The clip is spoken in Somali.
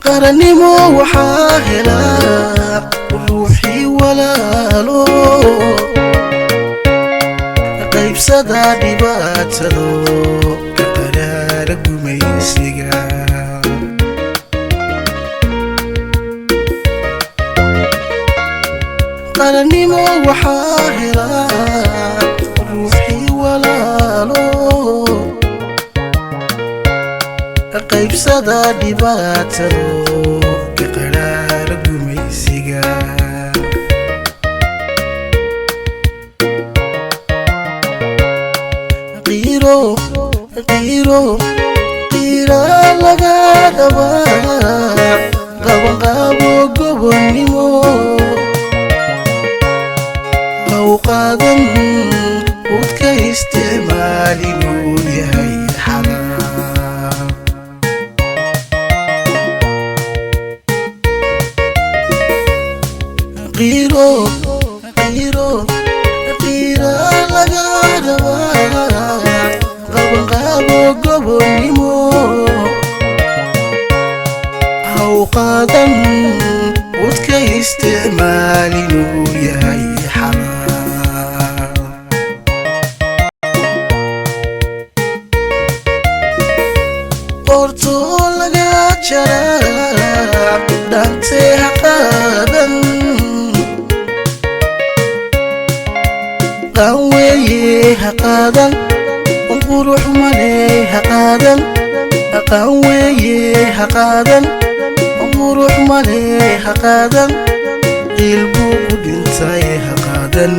qarannimo waxaa helaa ruuxii walaalo qaybsada dhibaatado ka qaraara gumaysiga qarannimo waxaa helaa ruuxii walaalo qaybsada dhibaatado ka qaraara gumaysiga qiira laga dhabaa qabanqaabo gobonnimo haw qaadan udka isticmaali inuu yahay xalaal qiira laga dhabaa qabanqaabo gobonnimo haw qaadan udka isticmaali inuu yahay xalaal qortoo laga jaraa dhantee ha qaadan qaan weeye ha qaadan قروح ملي هقادن أقام ويه هقادن قروح ملي هقادن قلبو بنتاي هقادن